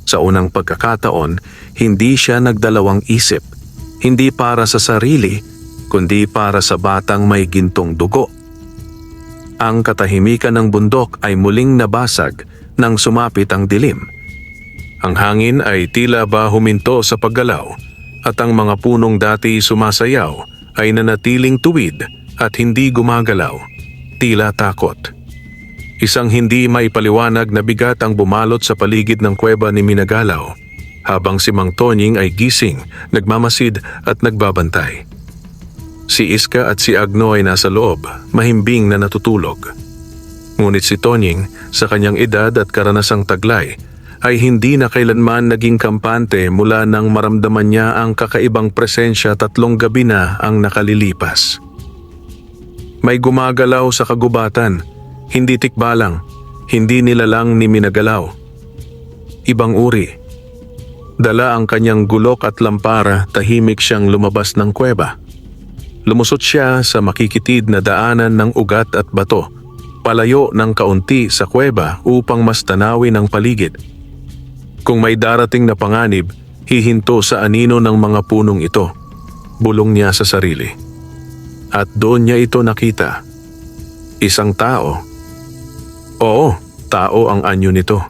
Sa unang pagkakataon, hindi siya nagdalawang isip. Hindi para sa sarili, kundi para sa batang may gintong dugo. Ang katahimikan ng bundok ay muling nabasag nang sumapit ang dilim. Ang hangin ay tila ba huminto sa paggalaw at ang mga punong dati sumasayaw ay nanatiling tuwid at hindi gumagalaw, tila takot. Isang hindi maipaliwanag na bigat ang bumalot sa paligid ng kuweba ni Minagalaw, habang si Mang Tonying ay gising, nagmamasid at nagbabantay. Si Iska at si Agno ay nasa loob, mahimbing na natutulog. Ngunit si Tonying, sa kanyang edad at karanasang taglay, ay hindi na kailanman naging kampante mula nang maramdaman niya ang kakaibang presensya 3 gabi na ang nakalilipas. May gumagalaw sa kagubatan, hindi tikbalang, hindi nilalang ni Minagalaw. Ibang uri. Dala ang kanyang gulok at lampara, tahimik siyang lumabas ng kuweba. Lumusot siya sa makikitid na daanan ng ugat at bato, palayo ng kaunti sa kuweba upang mas tanawin ang paligid. Kung may darating na panganib, hihinto sa anino ng mga punong ito, bulong niya sa sarili. At doon niya ito nakita. Isang tao. Oo, tao ang anyo nito.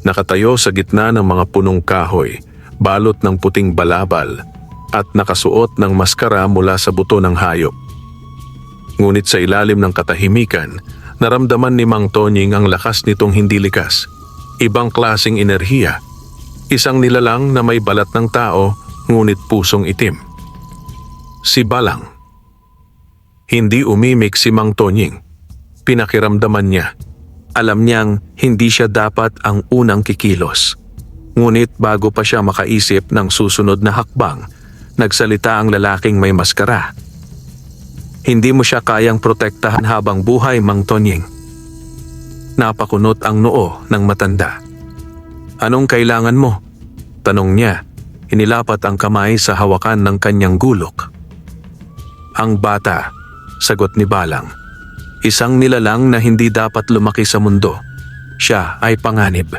Nakatayo sa gitna ng mga punong kahoy, balot ng puting balabal, at nakasuot ng maskara mula sa buto ng hayop. Ngunit sa ilalim ng katahimikan, naramdaman ni Mang Tonying ang lakas nitong hindi likas. Ibang klaseng enerhiya. Isang nilalang na may balat ng tao, ngunit pusong itim. Si Balang. Hindi umimik si Mang Tonying. Pinakiramdaman niya. Alam niyang hindi siya dapat ang unang kikilos. Ngunit bago pa siya makaisip ng susunod na hakbang, nagsalita ang lalaking may maskara. "Hindi mo siya kayang protektahan habang buhay, Mang Tonying." Napakunot ang noo ng matanda. "Anong kailangan mo?" tanong niya. Inilapat ang kamay sa hawakan ng kanyang gulok. "Ang bata," sagot ni Balang. "Isang nilalang na hindi dapat lumaki sa mundo. Siya ay panganib.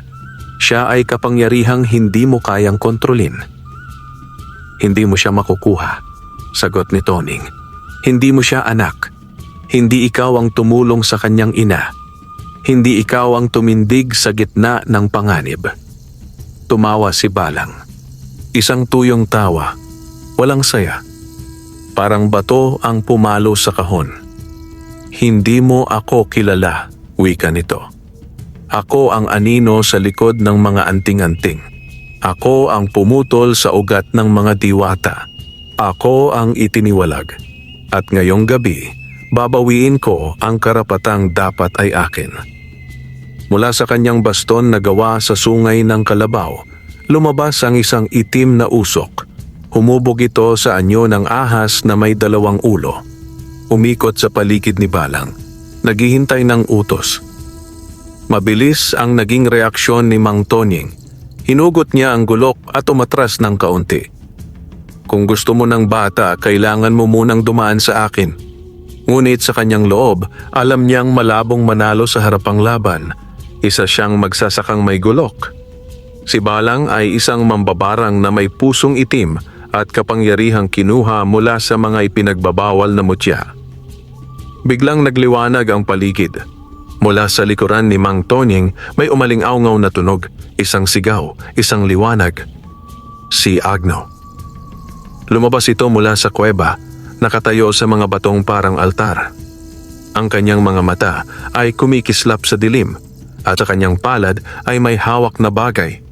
Siya ay kapangyarihang hindi mo kayang kontrolin." "Hindi mo siya makukuha," sagot ni Tonying. "Hindi mo siya anak. Hindi ikaw ang tumulong sa kanyang ina. Hindi ikaw ang tumindig sa gitna ng panganib." Tumawa si Balang. Isang tuyong tawa. Walang saya. Parang bato ang pumalo sa kahon. "Hindi mo ako kilala," wika nito. "Ako ang anino sa likod ng mga anting-anting. Ako ang pumutol sa ugat ng mga diwata. Ako ang itiniwalag. At ngayong gabi, babawiin ko ang karapatang dapat ay akin." Mula sa kanyang baston na gawa sa sungay ng kalabaw, lumabas ang isang itim na usok. Humubog ito sa anyo ng ahas na may 2 ulo. Umikot sa paligid ni Balang, naghihintay ng utos. Mabilis ang naging reaksyon ni Mang Tonying. Hinugot niya ang gulok at umatras ng kaunti. "Kung gusto mo ng bata, kailangan mo munang dumaan sa akin." Ngunit sa kanyang loob, alam niyang malabong manalo sa harapang laban. Isa siyang magsasakang may gulok. Si Balang ay isang mambabarang na may pusong itim at kapangyarihang kinuha mula sa mga ipinagbabawal na mutya. Biglang nagliwanag ang paligid. Mula sa likuran ni Mang Tonying may umaling-awngaw na tunog. isang sigaw, isang liwanag. Si Agno. Lumabas ito mula sa kuweba, nakatayo sa mga batong parang altar. Ang kanyang mga mata ay kumikislap sa dilim at sa kanyang palad ay may hawak na bagay.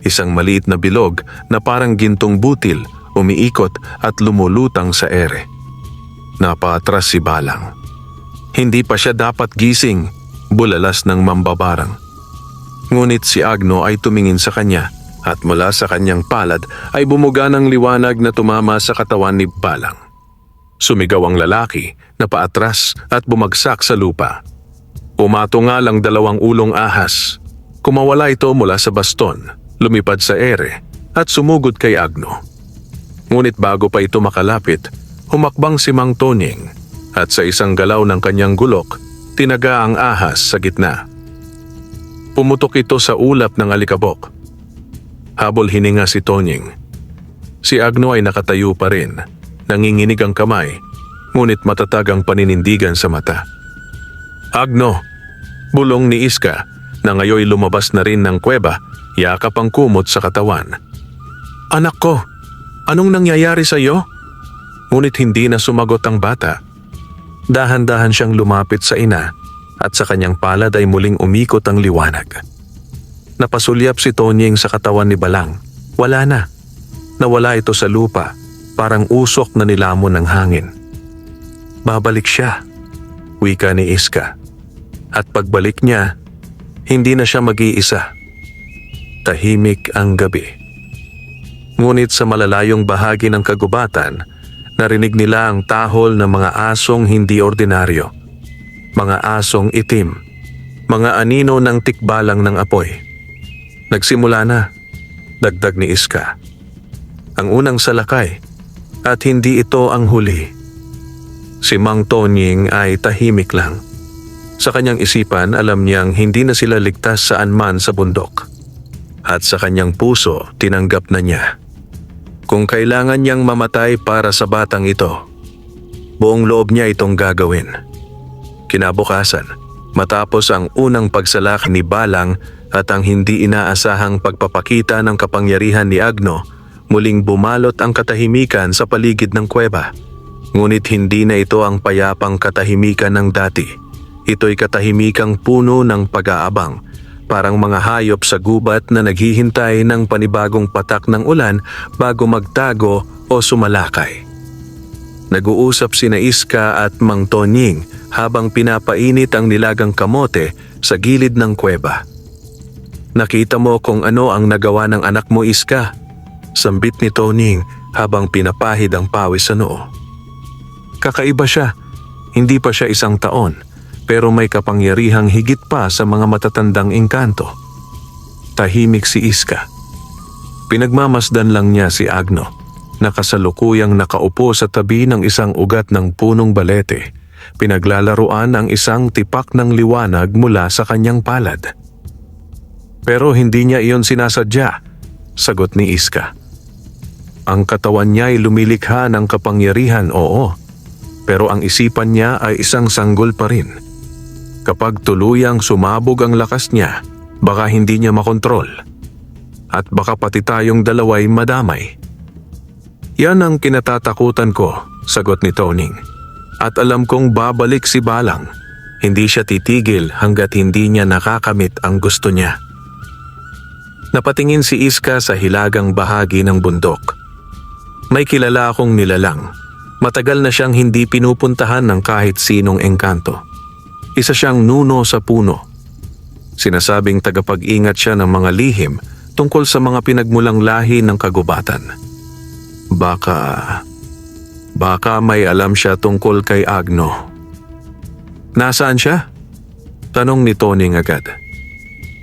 Isang maliit na bilog na parang gintong butil, umiikot at lumulutang sa ere. Napaatras si Balang. Hindi pa siya dapat gising, bulalas ng mambabarang. Ngunit si Agno ay tumingin sa kanya at mula sa kanyang palad ay bumuga ng liwanag na tumama sa katawan ni Balang. Sumigaw ang lalaki na paatras at bumagsak sa lupa. Umatungal ang 2 ulong ahas. Kumawala ito mula sa baston, lumipad sa ere at sumugod kay Agno. Ngunit bago pa ito makalapit, humakbang si Mang Tonying at sa isang galaw ng kanyang gulok, tinaga ang ahas sa gitna. Pumutok ito sa ulap ng alikabok. Habol hininga si Tonying. Si Agno ay nakatayo pa rin, nanginginig ang kamay, ngunit matatag ang paninindigan sa mata. Agno, bulong ni Iska na ngayoy lumabas na rin ng kuweba, yakap ang kumot sa katawan. Anak ko, anong nangyayari sa iyo? Ngunit hindi na sumagot ang bata. Dahan-dahan siyang lumapit sa ina at sa kanyang palad ay muling umikot ang liwanag. Napasulyap si Tonying sa katawan ni Balang. Wala na. Nawala ito sa lupa, parang usok na nilamon ng hangin. Babalik siya, wika ni Iska. At pagbalik niya, hindi na siya mag-iisa. Tahimik ang gabi. Ngunit sa malalayong bahagi ng kagubatan, narinig nila ang tahol ng mga asong hindi ordinaryo. Mga asong itim, mga anino ng tikbalang ng apoy. Nagsimula na, dagdag ni Iska. Ang unang salakay, at hindi ito ang huli. Si Mang Tonying ay tahimik lang. Sa kanyang isipan, alam niyang hindi na sila ligtas saan man sa bundok. At sa kanyang puso, tinanggap na niya. Kung kailangan niyang mamatay para sa batang ito, buong loob niya itong gagawin. Kinabukasan, matapos ang unang pagsalak ni Balang at ang hindi inaasahang pagpapakita ng kapangyarihan ni Agno, muling bumalot ang katahimikan sa paligid ng kuweba. Ngunit hindi na ito ang payapang katahimikan ng dati. Ito'y katahimikang puno ng pag-aabang, parang mga hayop sa gubat na naghihintay ng panibagong patak ng ulan bago magtago o sumalakay. Nag-uusap sina Iska at Mang Tonying habang pinapainit ang nilagang kamote sa gilid ng kuweba. Nakita mo kung ano ang nagawa ng anak mo, Iska, sambit ni Tonying habang pinapahid ang pawis sa noo. Kakaiba siya, hindi pa siya 1 taon. Pero may kapangyarihang higit pa sa mga matatandang engkanto. Tahimik si Iska. Pinagmamasdan lang niya si Agno, na kasalukuyang nakaupo sa tabi ng isang ugat ng punong balete, pinaglalaruan ang isang tipak ng liwanag mula sa kanyang palad. Pero hindi niya iyon sinasadya, sagot ni Iska. Ang katawan niya ay lumilikha ng kapangyarihan, oo, pero ang isipan niya ay isang sanggol pa rin. Kapag tuluyang sumabog ang lakas niya, baka hindi niya makontrol. At baka pati tayong dalaway madamay. Yan ang kinatatakutan ko, sagot ni Tonying. At alam kong babalik si Balang. Hindi siya titigil hanggat hindi niya nakakamit ang gusto niya. Napatingin si Iska sa hilagang bahagi ng bundok. May kilala akong nilalang. Matagal na siyang hindi pinupuntahan ng kahit sinong engkanto. Isa siyang nuno sa puno. Sinasabing tagapag-ingat siya ng mga lihim tungkol sa mga pinagmulang lahi ng kagubatan. Baka may alam siya tungkol kay Agno. Nasaan siya? Tanong ni Tonying agad.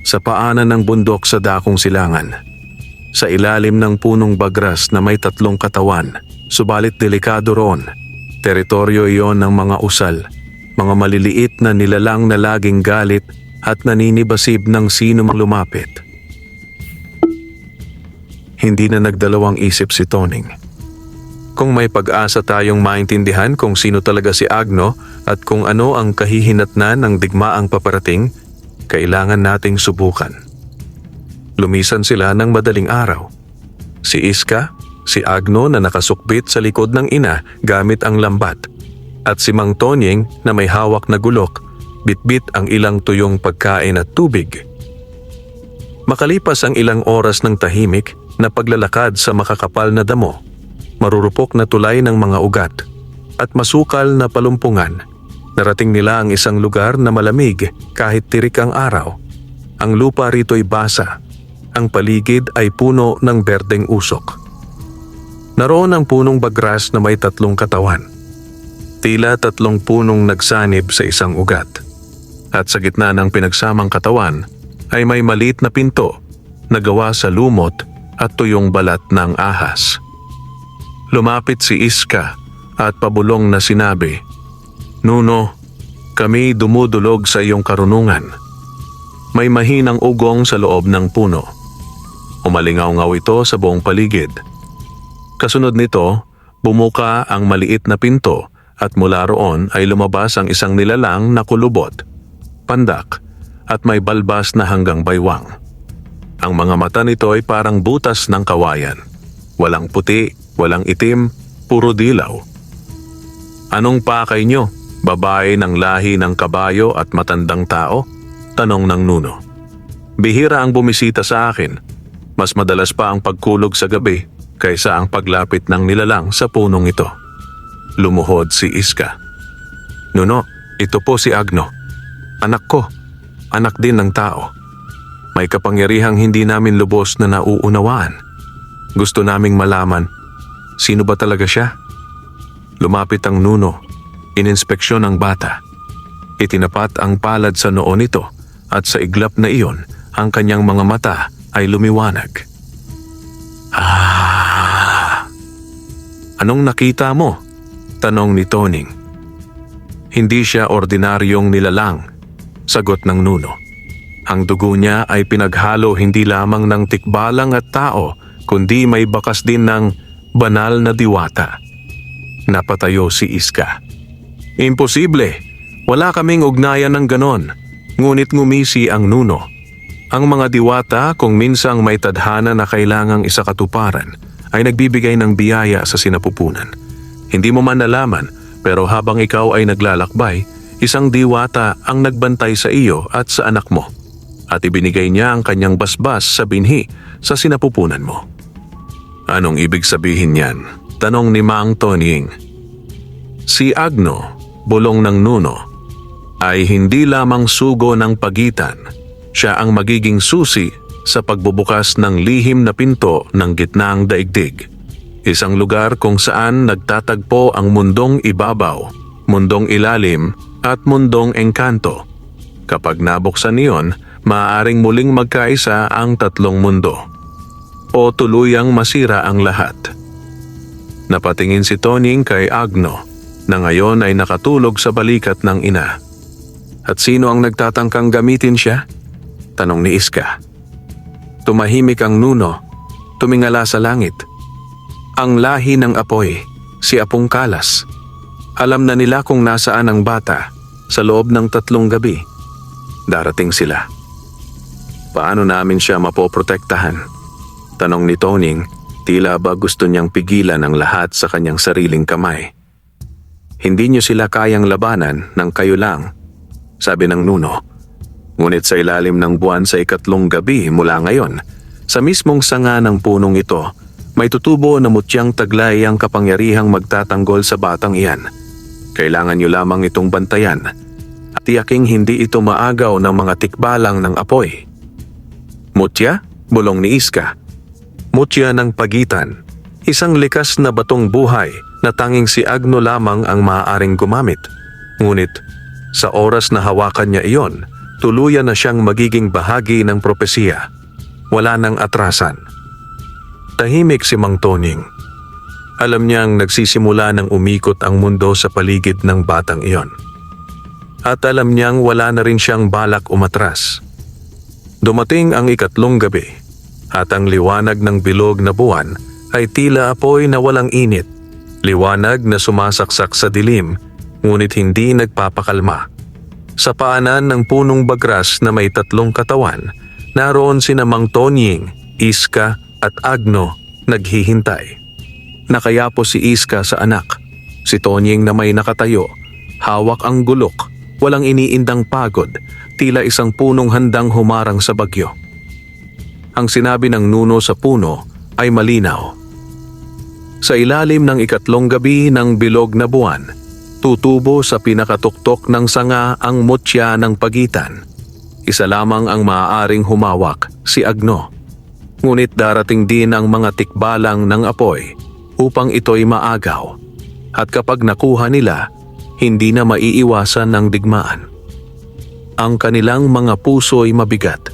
Sa paanan ng bundok sa dakong silangan. Sa ilalim ng punong bagras na may 3 katawan, subalit delikado roon. Teritoryo iyon ng mga usal. Mga maliliit na nilalang na laging galit at naninibasib ng sino mang lumapit. Hindi na nagdalawang isip si Tonying. Kung may pag-asa tayong maintindihan kung sino talaga si Agno at kung ano ang kahihinatnan ng digmaang paparating, kailangan nating subukan. Lumisan sila ng madaling araw. Si Iska, si Agno na nakasukbit sa likod ng ina gamit ang lambat, at si Mang Tonying na may hawak na gulok, bitbit ang ilang tuyong pagkain at tubig. Makalipas ang ilang oras ng tahimik na paglalakad sa makakapal na damo, marurupok na tulay ng mga ugat, at masukal na palumpungan, narating nila ang isang lugar na malamig kahit tirik ang araw. Ang lupa rito'y basa, ang paligid ay puno ng berdeng usok. Naroon ang punong bagras na may 3 katawan. Tila 3 punong nagsanib sa isang ugat. At sa gitna ng pinagsamang katawan ay may maliit na pinto na gawa sa lumot at tuyong balat ng ahas. Lumapit si Iska at pabulong na sinabi, "Nuno, kami dumudulog sa iyong karunungan." May mahinang ugong sa loob ng puno. Umalingaw-ngaw ito sa buong paligid. Kasunod nito, bumuka ang maliit na pinto at mula roon ay lumabas ang isang nilalang na kulubot, pandak at may balbas na hanggang baywang. Ang mga mata nito ay parang butas ng kawayan. Walang puti, walang itim, puro dilaw. "Anong pakay nyo? Babae ng lahi ng kabayo at matandang tao?" tanong ng Nuno. "Bihira ang bumisita sa akin. Mas madalas pa ang pagkulog sa gabi kaysa ang paglapit ng nilalang sa punong ito." Lumuhod si Iska. "Nuno, ito po si Agno. Anak ko, anak din ng tao. May kapangyarihang hindi namin lubos na nauunawaan. Gusto naming malaman, sino ba talaga siya?" Lumapit ang Nuno, ininspeksyon ang bata. Itinapat ang palad sa noo nito at sa iglap na iyon, ang kanyang mga mata ay lumiwanag. "Ah! Anong nakita mo?" tanong ni Toning. "Hindi siya ordinaryong nilalang," sagot ng Nuno. "Ang dugo niya ay pinaghalo hindi lamang ng tikbalang at tao, kundi may bakas din ng banal na diwata." Napatayo si Iska. "Imposible! Wala kaming ugnayan ng ganon." Ngunit ngumisi ang Nuno. Ang mga diwata kung minsang may tadhana na kailangang isakatuparan ay nagbibigay ng biyaya sa sinapupunan. Hindi mo man nalaman, pero habang ikaw ay naglalakbay, isang diwata ang nagbantay sa iyo at sa anak mo, at ibinigay niya ang kanyang basbas sa binhi sa sinapupunan mo. "Anong ibig sabihin niyan?" tanong ni Mang Tonying. Si Agno, bulong ng Nuno, ay hindi lamang sugo ng pagitan. Siya ang magiging susi sa pagbubukas ng lihim na pinto ng gitnang daigdig. Isang lugar kung saan nagtatagpo ang mundong ibabaw, mundong ilalim at mundong engkanto. Kapag nabuksan niyon, maaaring muling magkaisa ang 3 mundo. O tuluyang masira ang lahat. Napatingin si Toning kay Agno na ngayon ay nakatulog sa balikat ng ina. "At sino ang nagtatangkang gamitin siya?" tanong ni Iska. Tumahimik ang Nuno, tumingala sa langit. "Ang lahi ng apoy, si Apong Kalas. Alam na nila kung nasaan ang bata sa loob ng 3 gabi. Darating sila." "Paano namin siya mapoprotektahan?" tanong ni Toning, tila ba gusto niyang pigilan ang lahat sa kanyang sariling kamay. "Hindi niyo sila kayang labanan ng kayo lang," sabi ng Nuno. "Ngunit sa ilalim ng buwan sa 3 gabi mula ngayon, sa mismong sanga ng punong ito, may tutubo na mutyang taglay ang kapangyarihang magtatanggol sa batang iyan. Kailangan niyo lamang itong bantayan at tiyaking hindi ito maagaw ng mga tikbalang ng apoy." "Mutya?" bulong ni Iska. "Mutya ng pagitan, isang likas na batong buhay na tanging si Agno lamang ang maaaring gumamit. Ngunit sa oras na hawakan niya iyon, tuluyan na siyang magiging bahagi ng propesiya. Wala nang atrasan." Tahimik si Mang Toning. Alam niyang nagsisimula ng umikot ang mundo sa paligid ng batang iyon. At alam niyang wala na rin siyang balak umatras. Dumating ang 3 gabi, at ang liwanag ng bilog na buwan ay tila apoy na walang init. Liwanag na sumasaksak sa dilim, ngunit hindi nagpapakalma. Sa paanan ng punong bagras na may 3 katawan, Naroon sina Mang Tonying, Iska at Agno naghihintay. Nakayapo si Iska sa anak. Si Tonying na may nakatayo, hawak ang gulok, walang iniindang pagod, tila isang punong handang humarang sa bagyo. Ang sinabi ng nuno sa puno ay malinaw. Sa ilalim ng ikatlong gabi ng bilog na buwan, tutubo sa pinakatuktok ng sanga ang mutya ng pagitan. Isa lamang ang maaaring humawak, si Agno. Ngunit darating din ang mga tikbalang ng apoy upang ito'y maagaw. At kapag nakuha nila, hindi na maiiwasan ng digmaan. Ang kanilang mga puso'y mabigat.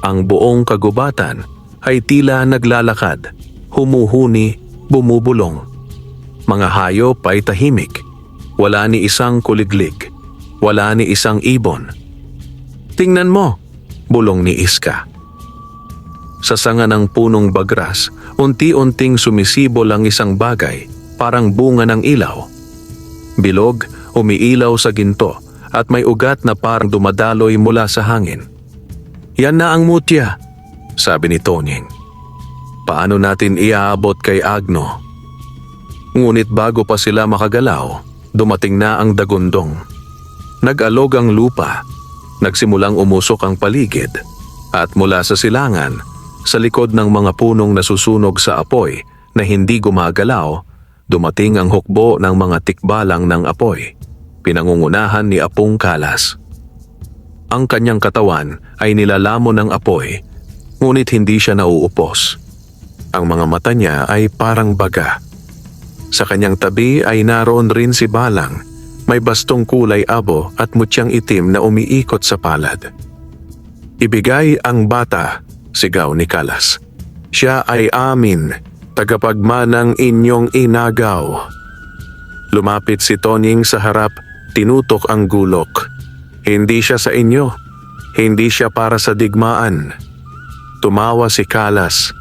Ang buong kagubatan ay tila naglalakad, humuhuni, bumubulong. Mga hayop ay tahimik. Wala ni isang kuliglig. Wala ni isang ibon. "Tingnan mo," bulong ni Iska. Sa sanga ng punong bagras, unti-unting sumisibol ang isang bagay, parang bunga ng ilaw. Bilog, umiilaw sa ginto, at may ugat na parang dumadaloy mula sa hangin. "Yan na ang mutya," sabi ni Tonying. "Paano natin iaabot kay Agno?" Ngunit bago pa sila makagalaw, dumating na ang dagundong. Nag-alog ang lupa, nagsimulang umusok ang paligid, at mula sa silangan, sa likod ng mga punong nasusunog sa apoy na hindi gumagalaw, dumating ang hukbo ng mga tikbalang ng apoy, pinangungunahan ni Apong Kalas. Ang kanyang katawan ay nilalamon ng apoy, ngunit hindi siya nauupos. Ang mga mata niya ay parang baga. Sa kanyang tabi ay naroon rin si Balang, may bastong kulay abo at mutyang itim na umiikot sa palad. "Ibigay ang bata," sigaw ni Kalas. "Siya ay amin, tagapagmanang inyong inagaw." Lumapit si Tonying sa harap, tinutok ang gulok. "Hindi siya sa inyo. Hindi siya para sa digmaan." Tumawa si Kalas.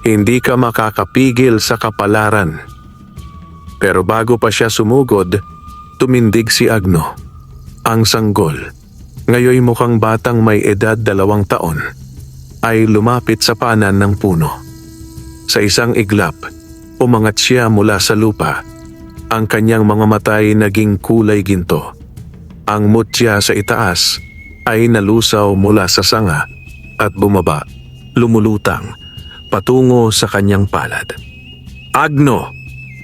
"Hindi ka makakapigil sa kapalaran." Pero bago pa siya sumugod, tumindig si Agno. Ang sanggol, ngayoy mukhang batang may edad 2 taon, ay lumapit sa paanan ng puno. Sa isang iglap, umangat siya mula sa lupa. Ang kanyang mga mata ay naging kulay ginto. Ang mutya sa itaas ay nalusaw mula sa sanga at bumaba, lumulutang, patungo sa kanyang palad. "Agno!"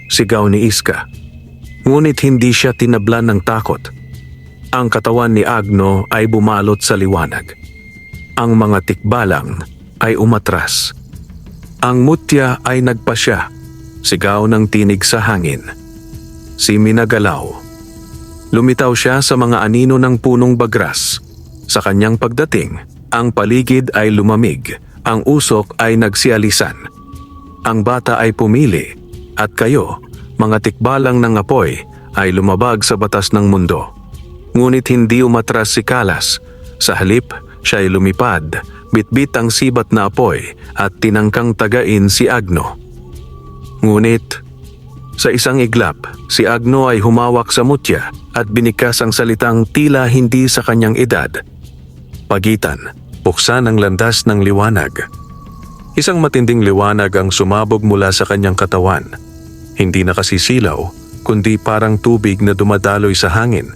sigaw ni Iska. Ngunit hindi siya tinablan ng takot. Ang katawan ni Agno ay bumalot sa liwanag. Ang mga tikbalang ay umatras. Ang mutya ay nagpasya, sigaw ng tinig sa hangin. Si Minagalaw. Lumitaw siya sa mga anino ng punong bagras. Sa kanyang pagdating, ang paligid ay lumamig, ang usok ay nagsialisan. Ang bata ay pumili, at kayo, mga tikbalang ng apoy, ay lumabag sa batas ng mundo. Ngunit hindi umatras si Kalas. Sa halip, siya ay lumipad, bitbit ang sibat na apoy at tinangkang tagain si Agno. Ngunit, sa isang iglap, si Agno ay humawak sa mutya at binikas ang salitang tila hindi sa kanyang edad. "Pagitan, buksan ang landas ng liwanag." Isang matinding liwanag ang sumabog mula sa kanyang katawan. Hindi nakasisilaw, kundi parang tubig na dumadaloy sa hangin.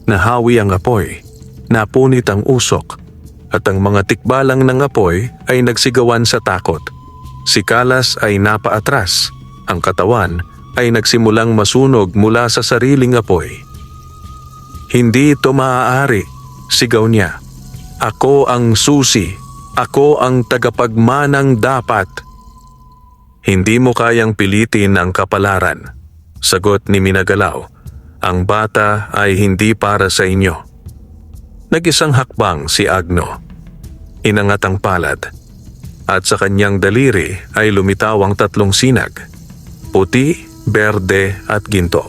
Nahawi ang apoy, napunit ang usok, at ang mga tikbalang ng apoy ay nagsigawan sa takot. Si Kalas ay napaatras, ang katawan ay nagsimulang masunog mula sa sariling apoy. "Hindi ito maaari," sigaw niya. "Ako ang susi, ako ang tagapagmanang dapat." "Hindi mo kayang pilitin ang kapalaran," sagot ni Minagalaw. "Ang bata ay hindi para sa inyo." Nag-isang hakbang si Agno. Inangat ang palad, at sa kanyang daliri ay lumitaw ang 3 sinag, puti, berde at ginto.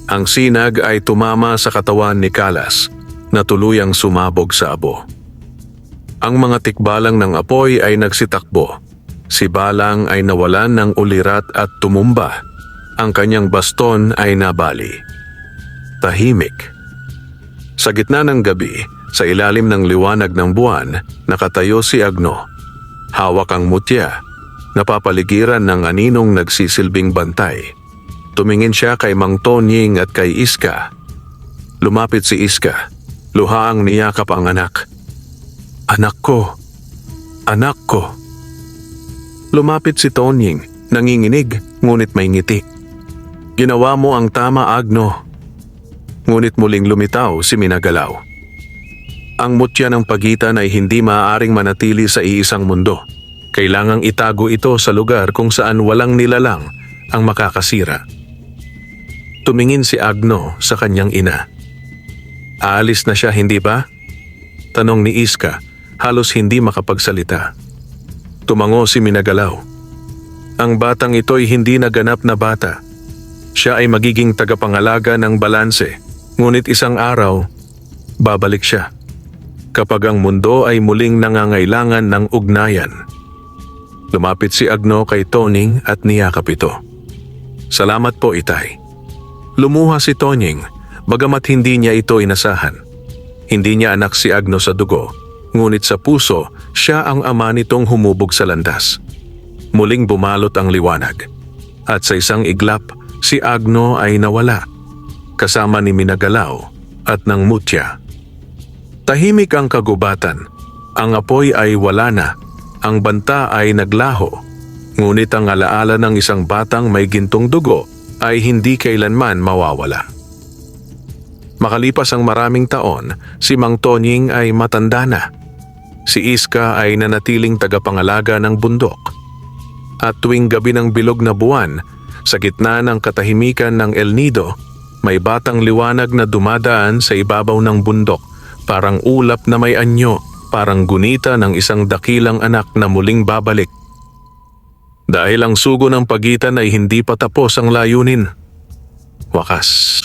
Ang sinag ay tumama sa katawan ni Kalas na tuluyang sumabog sa abo. Ang mga tikbalang ng apoy ay nagsitakbo. Si Balang ay nawalan ng ulirat at tumumba. Ang kanyang baston ay nabali. Tahimik. Sa gitna ng gabi, Sa ilalim ng liwanag ng buwan, nakatayo si Agno. Hawak ang mutya, napapaligiran ng aninong nagsisilbing bantay. Tumingin siya kay Mang Tonying at kay Iska. Lumapit si Iska, luhaang niyakap ang anak. Anak ko! Anak ko! Lumapit si Tonying, nanginginig, ngunit may ngiti. Ginawa mo ang tama, Agno. Ngunit muling lumitaw si Minagalaw. Ang mutya ng pagitan ay hindi maaaring manatili sa iisang mundo. Kailangang itago ito sa lugar kung saan walang nilalang ang makakasira. Tumingin si Agno sa kanyang ina. Aalis na siya, hindi ba? Tanong ni Iska, halos hindi makapagsalita. Tumango si Minagalaw. Ang batang ito'y hindi naganap na bata. Siya ay magiging tagapangalaga ng balanse, ngunit isang araw, babalik siya. Kapag ang mundo ay muling nangangailangan ng ugnayan. Lumapit si Agno kay Tonying at niyakap ito. Salamat po, Itay. Lumuha si Tonying, bagamat hindi niya ito inasahan. Hindi niya anak si Agno sa dugo, ngunit sa puso, siya ang ama nitong humubog sa landas. Muling bumalot ang liwanag. At sa isang iglap, si Agno ay nawala, kasama ni Minagalaw at ng mutya. Tahimik ang kagubatan. Ang apoy ay wala na. Ang banta ay naglaho. Ngunit ang alaala ng isang batang may gintong dugo ay hindi kailanman mawawala. Makalipas ang maraming taon, si Mang Tonying ay matanda na. Si Iska ay nanatiling tagapangalaga ng bundok. At tuwing gabi ng bilog na buwan, sa gitna ng katahimikan ng El Nido, may batang liwanag na dumadaan sa ibabaw ng bundok, parang ulap na may anyo, parang gunita ng isang dakilang anak na muling babalik. Dahil ang sugo ng pagitan ay hindi pa tapos ang layunin. Wakas.